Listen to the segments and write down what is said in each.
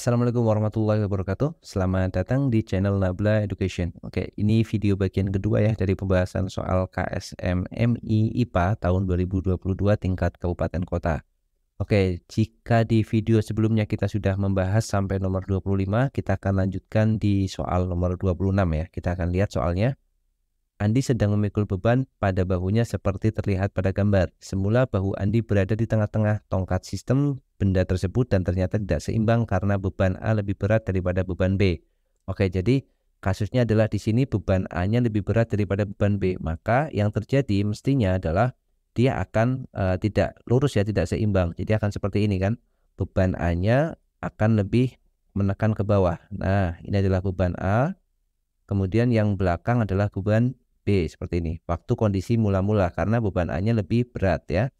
Assalamualaikum warahmatullahi wabarakatuh. Selamat datang di channel Nabla Education. Oke, ini video bagian kedua ya dari pembahasan soal KSMMI IPA tahun 2022 tingkat kabupaten kota. Oke, jika di video sebelumnya kita sudah membahas sampai nomor 25, kita akan lanjutkan di soal nomor 26 ya. Kita akan lihat soalnya. Andi sedang memikul beban pada bahunya seperti terlihat pada gambar. Semula bahu Andi berada di tengah-tengah tongkat sistem benda tersebut dan ternyata tidak seimbang karena beban A lebih berat daripada beban B. Oke, jadi kasusnya adalah di sini beban A-nya lebih berat daripada beban B. Maka yang terjadi mestinya adalah dia akan tidak lurus ya, tidak seimbang. Jadi akan seperti ini kan. Beban A-nya akan lebih menekan ke bawah. Nah, ini adalah beban A. Kemudian yang belakang adalah beban B seperti ini. Waktu kondisi mula-mula karena beban A-nya lebih berat ya.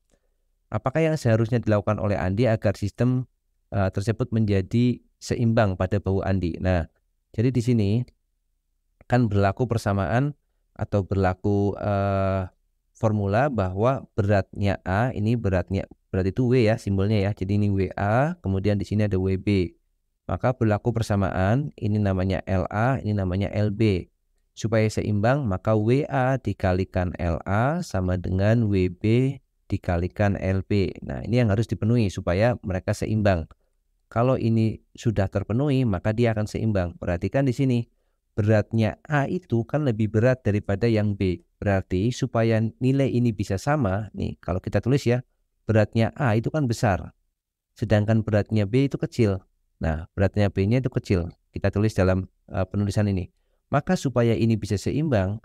Apakah yang seharusnya dilakukan oleh Andi agar sistem tersebut menjadi seimbang pada bahu Andi? Nah, jadi di sini kan berlaku persamaan atau berlaku formula bahwa beratnya A ini berat itu W ya simbolnya ya. Jadi ini WA, kemudian di sini ada WB. Maka berlaku persamaan, ini namanya LA, ini namanya LB. Supaya seimbang, maka WA dikalikan LA sama dengan WB dikalikan LB. Nah, ini yang harus dipenuhi supaya mereka seimbang. Kalau ini sudah terpenuhi, maka dia akan seimbang. Perhatikan di sini, beratnya A itu kan lebih berat daripada yang B. Berarti supaya nilai ini bisa sama, nih kalau kita tulis ya, beratnya A itu kan besar, sedangkan beratnya B itu kecil. Nah, beratnya B-nya itu kecil. Kita tulis dalam penulisan ini. Maka supaya ini bisa seimbang,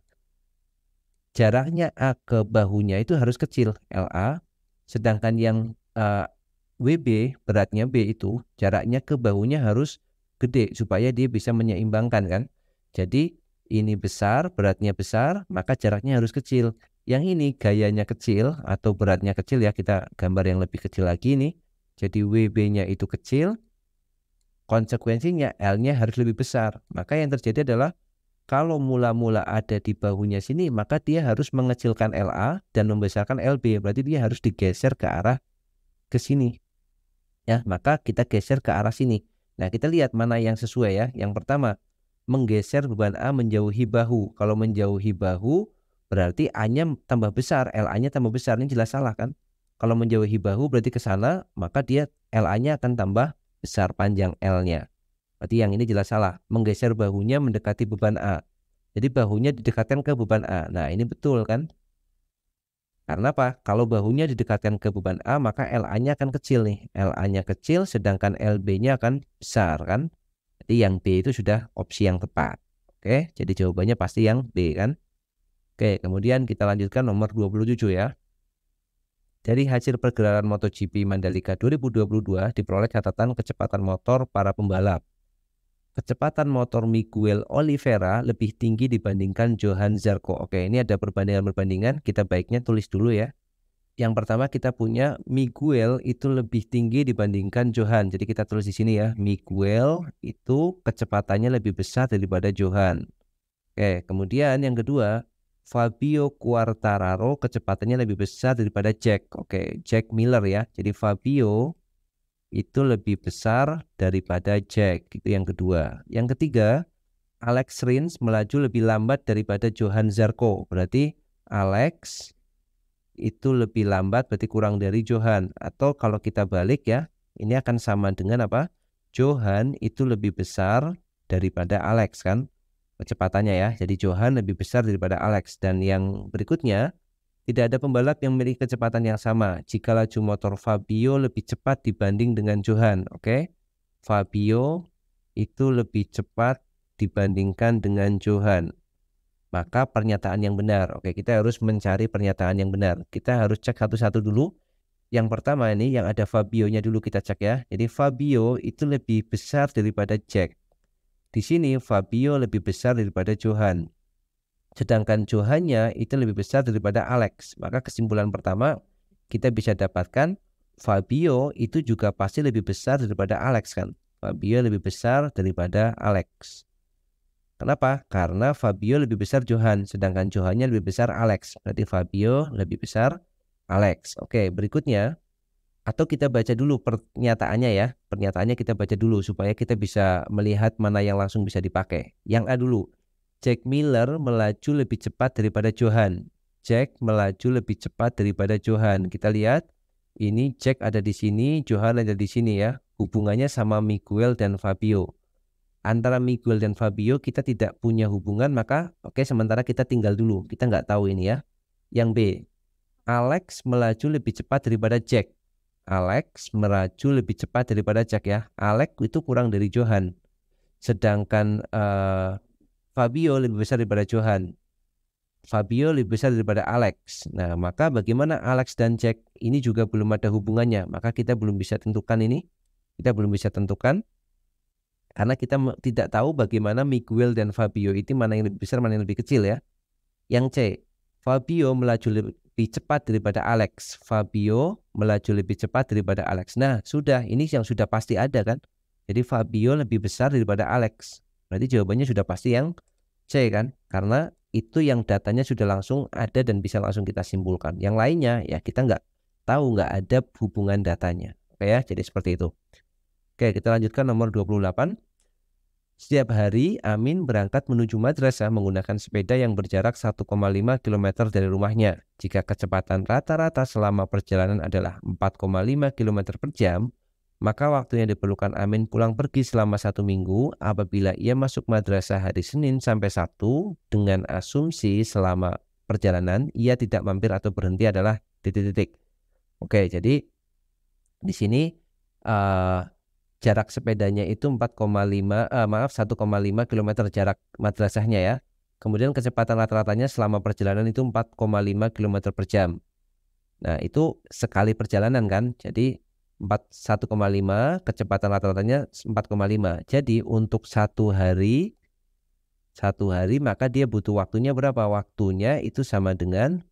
jaraknya A ke bahunya itu harus kecil, LA. Sedangkan yang WB, beratnya B itu, jaraknya ke bahunya harus gede supaya dia bisa menyeimbangkan kan. Jadi ini besar, beratnya besar, maka jaraknya harus kecil. Yang ini gayanya kecil atau beratnya kecil ya, kita gambar yang lebih kecil lagi nih. Jadi WB-nya itu kecil, konsekuensinya L-nya harus lebih besar. Maka yang terjadi adalah kalau mula-mula ada di bahunya sini, maka dia harus mengecilkan LA dan membesarkan LB. Berarti dia harus digeser ke arah ke sini. Ya, maka kita geser ke arah sini. Nah, kita lihat mana yang sesuai ya. Yang pertama, menggeser beban A menjauhi bahu. Kalau menjauhi bahu, berarti A-nya tambah besar, LA-nya tambah besar. Ini jelas salah kan? Kalau menjauhi bahu berarti ke sana, maka dia LA-nya akan tambah besar panjang L-nya. Berarti yang ini jelas salah. Menggeser bahunya mendekati beban A. Jadi bahunya didekatkan ke beban A. Nah, ini betul kan? Karena apa? Kalau bahunya didekatkan ke beban A, maka LA-nya akan kecil nih. LA-nya kecil, sedangkan LB-nya akan besar kan? Jadi yang B itu sudah opsi yang tepat. Oke, jadi jawabannya pasti yang B kan? Oke, kemudian kita lanjutkan nomor 27 ya. Dari hasil pergelaran MotoGP Mandalika 2022 diperoleh catatan kecepatan motor para pembalap. Kecepatan motor Miguel Oliveira lebih tinggi dibandingkan Johan Zarco. Oke, ini ada perbandingan-perbandingan. Kita baiknya tulis dulu ya. Yang pertama kita punya Miguel itu lebih tinggi dibandingkan Johan. Jadi kita tulis di sini ya. Miguel itu kecepatannya lebih besar daripada Johan. Oke, kemudian yang kedua, Fabio Quartararo kecepatannya lebih besar daripada Jack. Oke, Jack Miller ya. Jadi Fabio itu lebih besar daripada Jack. Itu yang kedua. Yang ketiga, Alex Rins melaju lebih lambat daripada Johan Zarco. Berarti Alex itu lebih lambat, berarti kurang dari Johan. Atau kalau kita balik ya, ini akan sama dengan apa? Johan itu lebih besar daripada Alex kan? Kecepatannya ya. Jadi Johan lebih besar daripada Alex. Dan yang berikutnya, tidak ada pembalap yang memiliki kecepatan yang sama jika laju motor Fabio lebih cepat dibanding dengan Johan. Oke, Fabio itu lebih cepat dibandingkan dengan Johan. Maka pernyataan yang benar. Oke, kita harus mencari pernyataan yang benar. Kita harus cek satu-satu dulu. Yang pertama ini yang ada Fabio-nya dulu kita cek ya. Jadi Fabio itu lebih besar daripada Jack. Di sini Fabio lebih besar daripada Johan. Sedangkan Johannya itu lebih besar daripada Alex. Maka kesimpulan pertama kita bisa dapatkan Fabio itu juga pasti lebih besar daripada Alex kan. Fabio lebih besar daripada Alex. Kenapa? Karena Fabio lebih besar Johan, sedangkan Johannya lebih besar Alex. Berarti Fabio lebih besar Alex. Oke, berikutnya Atau kita baca dulu pernyataannya ya. Pernyataannya kita baca dulu supaya kita bisa melihat mana yang langsung bisa dipakai. Yang A dulu. Jack Miller melaju lebih cepat daripada Johan. Jack melaju lebih cepat daripada Johan. Kita lihat ini Jack ada di sini, Johan ada di sini ya. Hubungannya sama Miguel dan Fabio. Antara Miguel dan Fabio kita tidak punya hubungan, maka oke, sementara kita tinggal dulu. Kita nggak tahu ini ya. Yang B. Alex melaju lebih cepat daripada Jack. Alex melaju lebih cepat daripada Jack ya. Alex itu kurang dari Johan. Sedangkan Fabio lebih besar daripada Johan. Fabio lebih besar daripada Alex. Nah, maka bagaimana Alex dan Jack ini juga belum ada hubungannya. Maka kita belum bisa tentukan ini. Kita belum bisa tentukan. Karena kita tidak tahu bagaimana Miguel dan Fabio itu mana yang lebih besar, mana yang lebih kecil ya. Yang C. Fabio melaju lebih cepat daripada Alex. Fabio melaju lebih cepat daripada Alex. Nah, sudah. Ini yang sudah pasti ada kan. Jadi Fabio lebih besar daripada Alex. Berarti jawabannya sudah pasti yang C kan. Karena itu yang datanya sudah langsung ada dan bisa langsung kita simpulkan. Yang lainnya ya kita nggak tahu, nggak ada hubungan datanya. Oke ya, jadi seperti itu. Oke, kita lanjutkan nomor 28. Setiap hari Amin berangkat menuju madrasah menggunakan sepeda yang berjarak 1,5 km dari rumahnya. Jika kecepatan rata-rata selama perjalanan adalah 4,5 km per jam, maka waktu yang diperlukan Amin pulang pergi selama 1 minggu apabila ia masuk madrasah hari Senin sampai Sabtu dengan asumsi selama perjalanan ia tidak mampir atau berhenti adalah titik-titik. Oke, jadi di sini jarak sepedanya itu 1,5 km jarak madrasahnya ya. Kemudian kecepatan rata-ratanya selama perjalanan itu 4,5 km per jam. Nah, itu sekali perjalanan kan. Jadi 1,5 kecepatan rata-ratanya 4,5. Jadi untuk satu hari maka dia butuh waktunya berapa? Waktunya itu sama dengan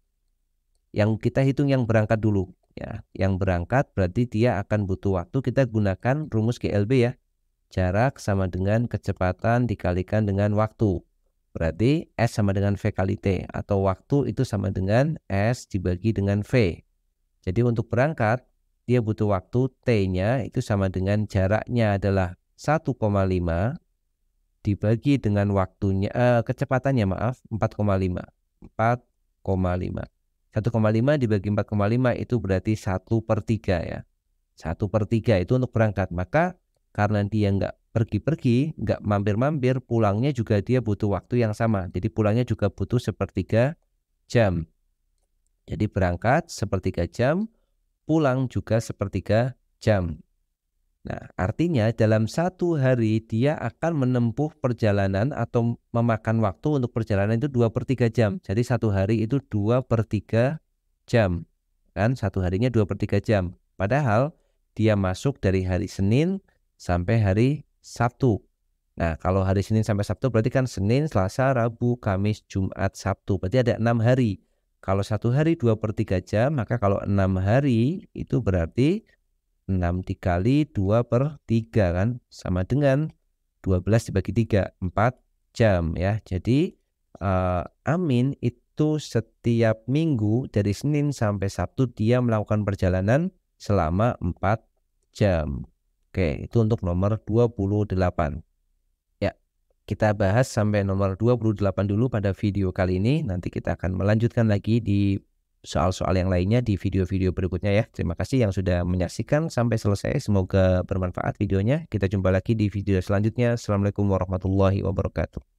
yang kita hitung yang berangkat dulu. Ya, yang berangkat berarti dia akan butuh waktu. Kita gunakan rumus GLB ya. Jarak sama dengan kecepatan dikalikan dengan waktu. Berarti S sama dengan V kali T. Atau waktu itu sama dengan S dibagi dengan V. Jadi untuk berangkat, dia butuh waktu T-nya itu sama dengan jaraknya adalah 1,5 dibagi dengan waktunya, kecepatannya maaf, 4,5. 4,5. 1,5 dibagi 4,5 itu berarti 1/3 ya. 1/3 itu untuk berangkat. Maka karena dia nggak pergi-pergi, nggak mampir-mampir, pulangnya juga dia butuh waktu yang sama. Jadi pulangnya juga butuh 1/3 jam. Jadi berangkat 1/3 jam, pulang juga 1/3 jam. Nah, artinya dalam satu hari dia akan menempuh perjalanan atau memakan waktu untuk perjalanan itu 2/3 jam. Jadi satu hari itu 2/3 jam. Kan satu harinya 2/3 jam. Padahal dia masuk dari hari Senin sampai hari Sabtu. Nah, kalau hari Senin sampai Sabtu berarti kan Senin, Selasa, Rabu, Kamis, Jumat, Sabtu. Berarti ada 6 hari. Kalau satu hari 2/3 jam, maka kalau 6 hari itu berarti 6 dikali 2/3 kan sama dengan 12 dibagi 3, 4 jam ya. Jadi Amin itu setiap minggu dari Senin sampai Sabtu dia melakukan perjalanan selama 4 jam. Oke, itu untuk nomor 28. Ya, kita bahas sampai nomor 28 dulu pada video kali ini. Nanti kita akan melanjutkan lagi di soal-soal yang lainnya di video-video berikutnya ya. Terima kasih yang sudah menyaksikan sampai selesai. Semoga bermanfaat videonya. Kita jumpa lagi di video selanjutnya. Assalamualaikum warahmatullahi wabarakatuh.